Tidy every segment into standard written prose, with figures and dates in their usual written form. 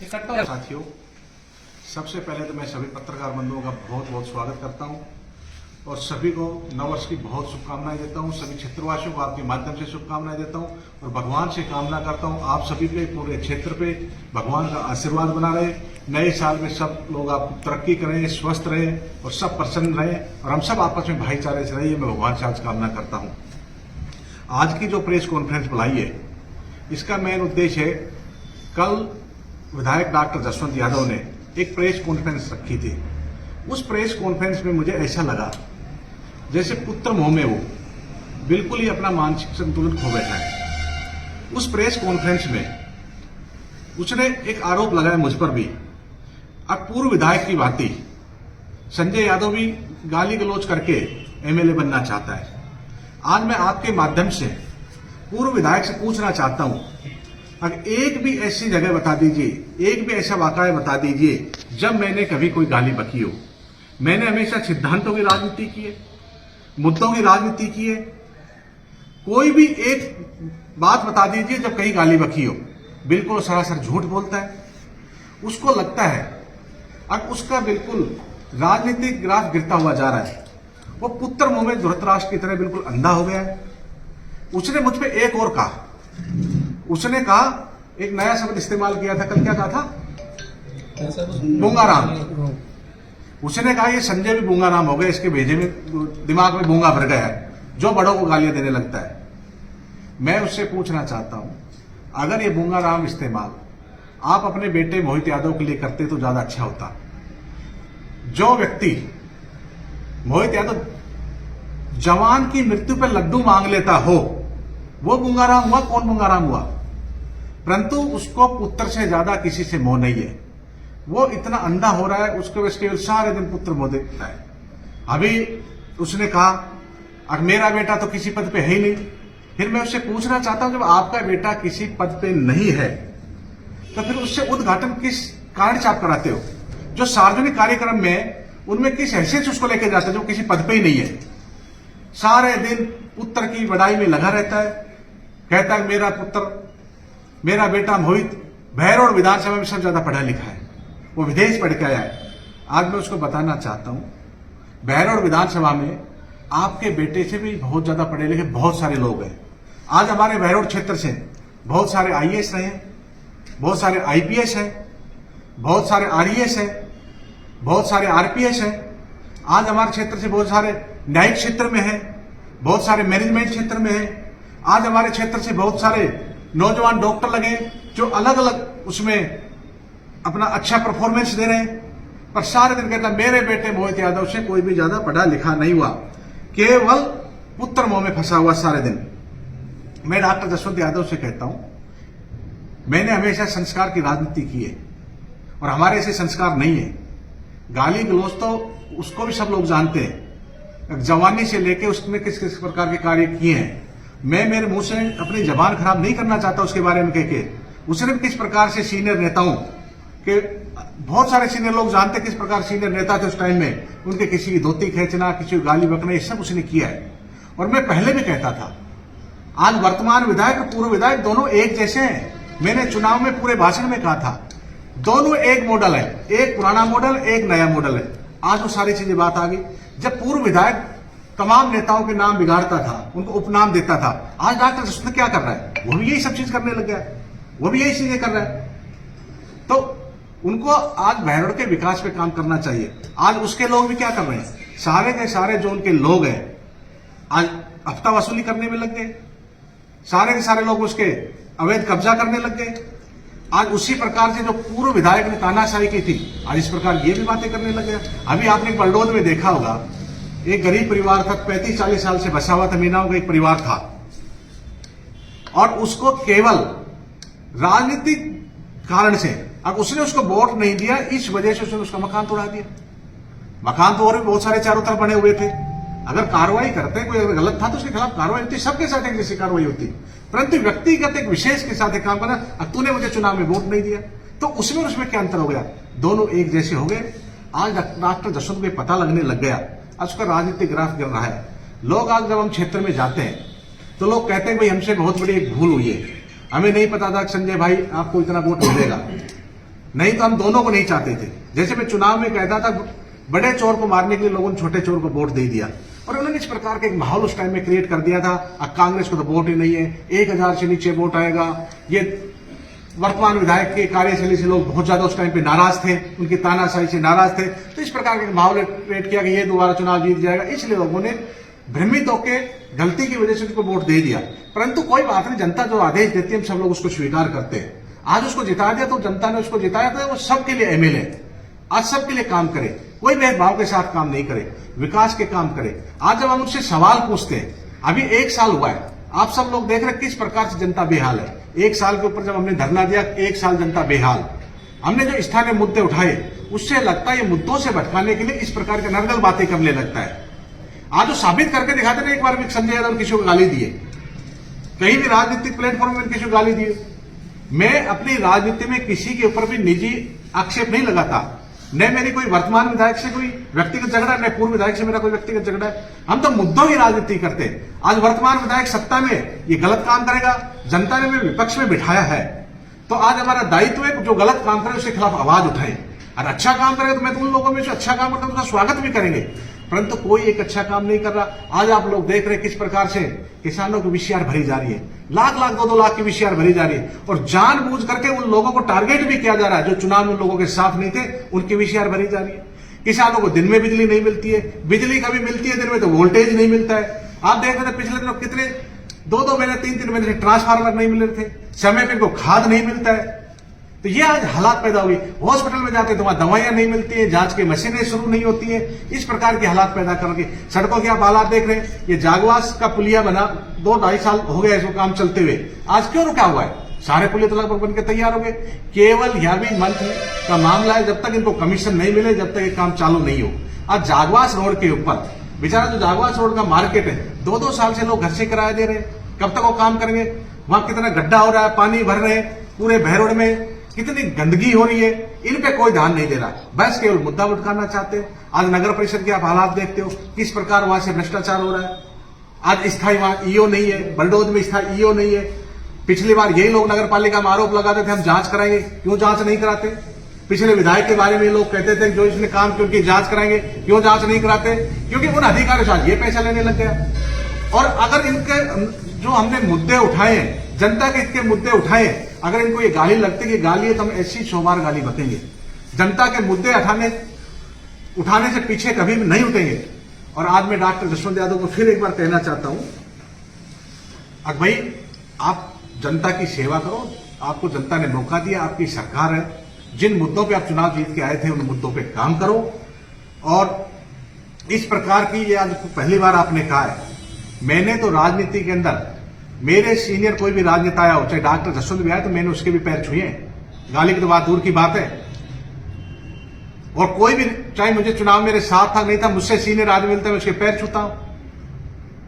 इकट्ठा। साथियों, सबसे पहले तो मैं सभी पत्रकार बंधुओं का बहुत बहुत स्वागत करता हूं और सभी को नववर्ष की बहुत शुभकामनाएं देता हूं। सभी क्षेत्रवासियों को आपके माध्यम से शुभकामनाएं देता हूं और भगवान से कामना करता हूं आप सभी पे, पूरे क्षेत्र पे भगवान का आशीर्वाद बना रहे। नए साल में सब लोग आप तरक्की करें, स्वस्थ रहें और सब प्रसन्न रहें और हम सब आपस में भाईचारे से रहिए। मैं भगवान से आज कामना करता हूँ। आज की जो प्रेस कॉन्फ्रेंस बुलाई है, इसका मेन उद्देश्य है, कल विधायक डॉक्टर जसवंत यादव ने एक प्रेस कॉन्फ्रेंस रखी थी। उस प्रेस कॉन्फ्रेंस में मुझे ऐसा लगा जैसे पुत्र मोह में वो बिल्कुल ही अपना मानसिक संतुलन खो बैठा है। उस प्रेस कॉन्फ्रेंस में उसने एक आरोप लगाया मुझ पर भी। अब पूर्व विधायक की भांति संजय यादव भी गाली गलौज करके एमएलए बनना चाहता है। आज मैं आपके माध्यम से पूर्व विधायक से पूछना चाहता हूं, अगर एक भी ऐसी जगह बता दीजिए, एक भी ऐसा वाकया बता दीजिए जब मैंने कभी कोई गाली बकी हो। मैंने हमेशा सिद्धांतों की राजनीति की है, मुद्दों की राजनीति की है। कोई भी एक बात बता दीजिए जब कहीं गाली बकी हो। बिल्कुल सरासर झूठ बोलता है। उसको लगता है अब उसका बिल्कुल राजनीतिक ग्राफ गिरता हुआ जा रहा है। वो पुत्र मोह में धृतराष्ट्र की तरह बिल्कुल अंधा हो गया है। उसने मुझ पे एक और कहा, उसने कहा, एक नया शब्द इस्तेमाल किया था कल, क्या कहा था? बूंगाराम। उसने कहा ये संजय भी बूंगाराम हो गया, इसके भेजे में दिमाग में बूंगा भर गया है, जो बड़ों को गालियां देने लगता है। मैं उससे पूछना चाहता हूं, अगर ये बूंगाराम इस्तेमाल आप अपने बेटे मोहित यादव के लिए करते तो ज्यादा अच्छा होता। जो व्यक्ति मोहित यादव जवान की मृत्यु पर लड्डू मांग लेता हो, वो बूंगाराम हुआ? कौन बूंगाराम हुआ? परंतु उसको पुत्र से ज्यादा किसी से मोह नहीं है। वो इतना अंधा हो रहा है, उसको केवल सारे दिन पुत्र मोह देखता है। अभी उसने कहा, अब मेरा बेटा तो किसी पद पे है ही नहीं। फिर मैं उससे पूछना चाहता हूं, जब आपका बेटा किसी पद पे नहीं है तो फिर उससे उद्घाटन किस कारण से आप कराते हो? जो सार्वजनिक कार्यक्रम में उनमें किस हैसियत से उसको लेकर जाते हो जो किसी पद पे ही नहीं है? सारे दिन पुत्र की बड़ाई में लगा रहता है, कहता है मेरा पुत्र, मेरा बेटा मोहित बहरौड़ विधानसभा में सबसे ज्यादा पढ़ा लिखा है, वो विदेश पढ़ के आया है। आज मैं उसको बताना चाहता हूं, बहरौड़ विधानसभा में आपके बेटे से भी बहुत ज्यादा पढ़े लिखे बहुत सारे लोग हैं। आज हमारे बहरौड़ क्षेत्र से बहुत सारे आईएएस रहे हैं, बहुत सारे आईपीएस हैं, बहुत सारे आरईएस हैं, बहुत सारे आरपीएस हैं। आज हमारे क्षेत्र से बहुत सारे न्यायिक क्षेत्र में हैं, बहुत सारे मैनेजमेंट क्षेत्र में हैं। आज हमारे क्षेत्र से बहुत सारे नौजवान डॉक्टर लगे जो अलग अलग उसमें अपना अच्छा परफॉर्मेंस दे रहे हैं। पर सारे दिन कहता मेरे बेटे मोहित यादव से कोई भी ज्यादा पढ़ा लिखा नहीं हुआ, केवल पुत्र मोह में फंसा हुआ सारे दिन। मैं डॉक्टर जसवंत यादव से कहता हूं, मैंने हमेशा संस्कार की राजनीति की है और हमारे ऐसे संस्कार नहीं है। गाली गलौज तो उसको भी सब लोग जानते हैं, जवानी से लेके उसने किस किस प्रकार के कार्य किए हैं। मैं मेरे मुंह से अपनी जबान खराब नहीं करना चाहता उसके बारे में कह के। उसने भी किस प्रकार से सीनियर नेताओं के, बहुत सारे सीनियर लोग जानते किस प्रकार सीनियर नेता थे उस टाइम में, उनके किसी की धोती खींचना, किसी को गाली बकना, ये सब उसने किया है। और मैं पहले भी कहता था, आज वर्तमान विधायक और पूर्व विधायक दोनों एक जैसे हैं। मैंने चुनाव में पूरे भाषण में कहा था, दोनों एक मॉडल है, एक पुराना मॉडल, एक नया मॉडल है। आज वो सारी चीजें बात आ गई। जब पूर्व विधायक तमाम नेताओं के नाम बिगाड़ता था, उनको उपनाम देता था, आज डॉक्टर जसवंत क्या कर रहा है? वो भी यही सब चीज करने लग गया है, वो भी यही चीजें कर रहा है। तो उनको आज बहरौड़ के विकास पे काम करना चाहिए। आज उसके लोग भी क्या कर रहे हैं? सारे के सारे जो उनके लोग हैं आज हफ्ता वसूली करने में लग गए। सारे के सारे लोग उसके अवैध कब्जा करने लग गए। आज उसी प्रकार से जो पूर्व विधायक ने तानाशाही की थी, आज इस प्रकार ये भी बातें करने लग गया। अभी आपने बलडोद में देखा होगा, एक गरीब परिवार था, 35-40 साल से बसा हुआ था, मीनाओं का एक परिवार था, और उसको केवल राजनीतिक कारण से, अब उसने उसको वोट नहीं दिया, इस वजह से उसने उसका मकान तोड़ा दिया। मकान तो और भी बहुत सारे चारों तरफ बने हुए थे। अगर कार्रवाई करते, कोई अगर गलत था तो उसके खिलाफ कार्रवाई होती, सबके साथ एक जैसी कार्रवाई होती। परंतु व्यक्तिगत एक विशेष के साथ एक काम करना, अब तूने मुझे चुनाव में वोट नहीं दिया, तो उसमें उसमें क्या अंतर हो गया? दोनों एक जैसे हो गए। आज डॉक्टर जसवंत को पता लगने लग गया, आज उसका राजनीतिक ग्राफ गिर रहा है। लोग आज जब हम क्षेत्र में जाते हैं तो लोग कहते हैं भाई हमसे बहुत बड़ी एक भूल हुई है, हमें नहीं पता था संजय भाई आपको इतना वोट मिलेगा। नहीं तो हम दोनों को नहीं चाहते थे। जैसे मैं चुनाव में कहता था, बड़े चोर को मारने के लिए लोगों ने छोटे चोर को वोट दे दिया, और उन्होंने इस प्रकार का एक माहौल उस टाइम में क्रिएट कर दिया था। अब कांग्रेस को तो वोट ही नहीं है, 1000 से नीचे वोट आएगा। ये वर्तमान विधायक के कार्यशैली से लोग बहुत ज्यादा उस टाइम पे नाराज थे, उनकी तानाशाही से नाराज थे। तो इस प्रकार का माहौल क्रिएट किया कि ये दोबारा चुनाव जीत जाएगा, इसलिए लोगों ने भ्रमित होकर गलती की वजह से उनको वोट दे दिया। परंतु कोई बात नहीं, जनता जो आदेश देती है हम सब लोग उसको स्वीकार करते हैं। आज उसको जिता दिया तो जनता ने उसको जिताया, तो वो सबके लिए एमएलए आज सबके लिए काम करे, कोई भेदभाव के साथ काम नहीं करे, विकास के काम करे। आज जब हम उससे सवाल पूछते हैं, अभी 1 साल हुआ है, आप सब लोग देख रहे किस प्रकार से जनता बेहाल है। 1 साल के ऊपर जब हमने धरना दिया, 1 साल जनता बेहाल। हमने जो स्थानीय मुद्दे उठाए, उससे लगता है ये मुद्दों से भटकाने के लिए इस प्रकार के नर्गल बातें करने लगता है। आज वो साबित करके दिखाते ना, एक बार भी संजय यादव किसी को गाली दिए, कहीं भी राजनीतिक प्लेटफॉर्म में किसी को गाली दिए। मैं अपनी राजनीति में किसी के ऊपर भी निजी आक्षेप नहीं लगाता, न मेरी कोई वर्तमान विधायक से कोई व्यक्तिगत झगड़ा, न पूर्व विधायक से मेरा कोई व्यक्तिगत झगड़ा है। हम तो मुद्दों की राजनीति करते हैं। आज वर्तमान विधायक सत्ता में ये गलत काम करेगा, जनता ने हमें विपक्ष में बिठाया है, तो आज हमारा दायित्व है जो गलत काम करे उसके खिलाफ आवाज उठाएं। और अच्छा काम करेगा तो मैं तो उन लोगों में से अच्छा काम करता हूं उसका स्वागत भी करेंगे, परंतु कोई एक अच्छा काम नहीं कर रहा। आज आप लोग देख रहे हैं किस प्रकार से किसानों की वीसीआर भरी जा रही है, लाख लाख 2-2 लाख की वीसीआर भरी जा रही है, और जानबूझ करके उन लोगों को टारगेट भी किया जा रहा है जो चुनाव में उन लोगों के साथ नहीं थे, उनकी वीसीआर भरी जा रही है। किसानों को दिन में बिजली नहीं मिलती है, बिजली कभी मिलती है दिन में तो वोल्टेज नहीं मिलता है। आप देख रहे थे पिछले दिनों कितने 2-2 महीने 3-3 महीने से ट्रांसफार्मर नहीं मिल रहे थे, समय पे इनको खाद नहीं मिलता है। तो ये आज हालात पैदा हुई। हॉस्पिटल में जाते तो वहां दवाइयां नहीं मिलती है, जांच की मशीनें शुरू नहीं होती है, इस प्रकार के हालात पैदा करके। सड़कों के आप हालात देख रहे हैं, ये जागवास का पुलिया बना 2-2.5 साल हो गया इसको काम चलते हुए, आज क्यों रुका हुआ है? सारे पुलिया तो लगभग बनकर तैयार हो गए। केवल यावी मंथ का मामला है, जब तक इनको कमीशन नहीं मिले जब तक ये काम चालू नहीं हो। आज जागवास रोड के ऊपर बेचारा जो जागवास रोड का मार्केट है, 2-2 साल से लोग घर से किराया दे रहे हैं, कब तक वो काम करेंगे? वहां कितना गड्ढा हो रहा है, पानी भर रहे हैं, पूरे भैरोड में कितनी गंदगी हो रही है, इन पे कोई ध्यान नहीं दे रहा, बस केवल मुद्दा उठाना चाहते हैं। आज नगर परिषद के आप हालात देखते हो किस प्रकार वहां से भ्रष्टाचार हो रहा है। आज स्थायी वहां ईओ नहीं है, बलडोज में स्थायी ईओ नहीं है। पिछली बार यही लोग नगर पालिका में आरोप लगाते थे हम जांच कराएंगे, क्यों जांच नहीं कराते? पिछले विधायक के बारे में लोग कहते थे जो इसने काम किया उनकी जांच कराएंगे, क्यों जांच नहीं कराते? क्योंकि उन अधिकारियों से आज ये पैसा लेने लग गया। और अगर इनके जो हमने मुद्दे उठाए, जनता के इतने मुद्दे उठाए, अगर इनको ये गाली लगती कि गाली है तो हम ऐसी 100 बार गाली बतेंगे। जनता के मुद्दे उठाने से पीछे कभी भी नहीं उठेंगे। और आज मैं डॉक्टर जसवंत यादव को फिर एक बार कहना चाहता हूं, अब भाई आप जनता की सेवा करो, आपको जनता ने मौका दिया, आपकी सरकार है, जिन मुद्दों पे आप चुनाव जीत के आए थे उन मुद्दों पे काम करो। और इस प्रकार की ये आज पहली बार आपने कहा है, मैंने तो राजनीति के अंदर मेरे सीनियर कोई भी राजनेता आया हो, चाहे डॉक्टर जसवंत भी आए, तो मैंने उसके भी पैर छुए हैं, गाली की तो बात दूर की बात है। और कोई भी चाहे मुझे चुनाव मेरे साथ था नहीं था, मुझसे सीनियर आदमी मिलते हैं मैं उसके पैर छूता हूं,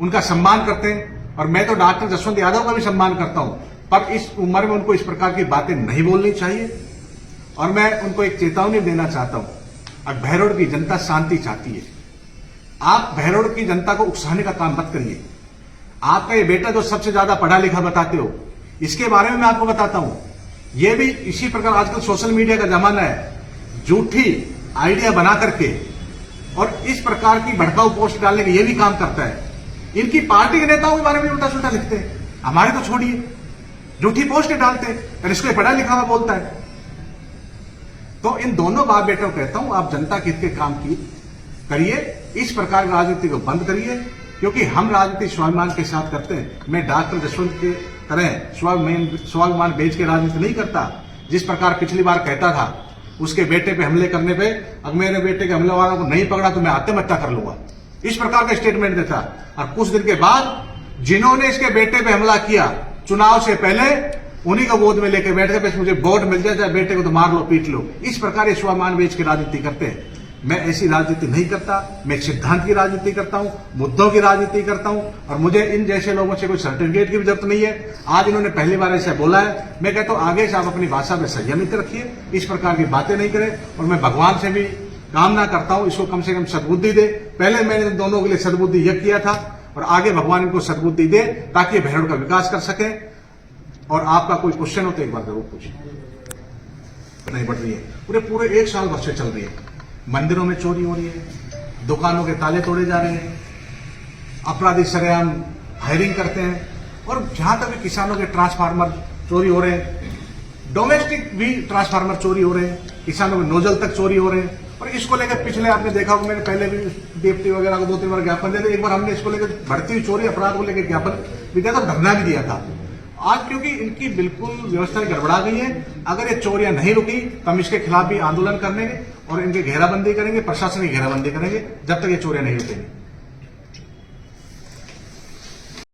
उनका सम्मान करते हैं। और मैं तो डॉक्टर जसवंत यादव का भी सम्मान करता हूं, पर इस उम्र में उनको इस प्रकार की बातें नहीं बोलनी चाहिए। और मैं उनको एक चेतावनी देना चाहता हूं, अब भैरोड की जनता शांति चाहती है, आप भैरोड की जनता को उकसाने का काम मत करिए। आपका ये बेटा जो सबसे ज्यादा पढ़ा लिखा बताते हो, इसके बारे में मैं आपको बताता हूं, ये भी इसी प्रकार आजकल सोशल मीडिया का जमाना है, झूठी आइडिया बना करके और इस प्रकार की भड़काऊ पोस्ट डालने का ये भी काम करता है। इनकी पार्टी के नेताओं के बारे में उल्टा सुल्टा लिखते हैं, हमारे तो छोड़िए, झूठी पोस्ट डालते हैं और इसको पढ़ा लिखा हुआ बोलता है। तो इन दोनों बाप बेटों को कहता हूं, आप जनता के हित के काम की करिए, इस प्रकार की राजनीति को बंद करिए, क्योंकि हम राजनीति स्वाभिमान के साथ करते हैं। मैं डॉक्टर जसवंत के तरह स्वाभिमान बेच के राजनीति नहीं करता। जिस प्रकार पिछली बार कहता था उसके बेटे पे हमले करने पे, अगर मेरे बेटे के हमले वालों को नहीं पकड़ा तो मैं आत्महत्या कर लूंगा, इस प्रकार का स्टेटमेंट देता। और कुछ दिन के बाद जिन्होंने इसके बेटे पे हमला किया, चुनाव से पहले उन्हीं को गोद में लेके बैठ गए, मुझे वोट मिल जाए, चाहे बेटे को तो मार लो पीट लो। इस प्रकार ये स्वाभिमान बेच के राजनीति करते हैं। मैं ऐसी राजनीति नहीं करता, मैं सिद्धांत की राजनीति करता हूं, मुद्दों की राजनीति करता हूं, और मुझे इन जैसे लोगों से कोई सर्टिफिकेट की भी जरूरत नहीं है। आज इन्होंने पहली बार ऐसा बोला है, मैं कहता हूं आगे से आप अपनी भाषा में संयमित रखिए, इस प्रकार की बातें नहीं करें। और मैं भगवान से भी कामना करता हूं इसको कम से कम सद्बुद्धि दे। पहले मैंने दोनों के लिए सद्बुद्धि यज्ञ किया था, और आगे भगवान इनको सद्बुद्धि दे ताकि भैरोड का विकास कर सके। और आपका कोई क्वेश्चन हो तो एक बार जरूर पूछिए। नहीं बढ़ रही है। पूरे 1 साल भर से चल रही है। मंदिरों में चोरी हो रही है, दुकानों के ताले तोड़े जा रहे हैं, अपराधी सरेआम फायरिंग करते हैं, और जहां तक किसानों के ट्रांसफार्मर चोरी हो रहे हैं, डोमेस्टिक भी ट्रांसफार्मर चोरी हो रहे हैं, किसानों के नोजल तक चोरी हो रहे हैं। और इसको लेकर पिछले आपने देखा होगा, मैंने पहले भी डिप्टी वगैरह को 2-3 बार ज्ञापन दे दिया। एक बार हमने इसको लेकर बढ़ती हुई चोरी अपराध को लेकर ज्ञापन भी दिया था, धरना भी दिया था। आज क्योंकि इनकी बिल्कुल व्यवस्था गड़बड़ा गई है, अगर ये चोरियां नहीं रुकी तो हम इसके खिलाफ भी आंदोलन करेंगे और इनकी घेराबंदी करेंगे, प्रशासन की घेराबंदी करेंगे, जब तक ये चोरियां नहीं रुकेंगी।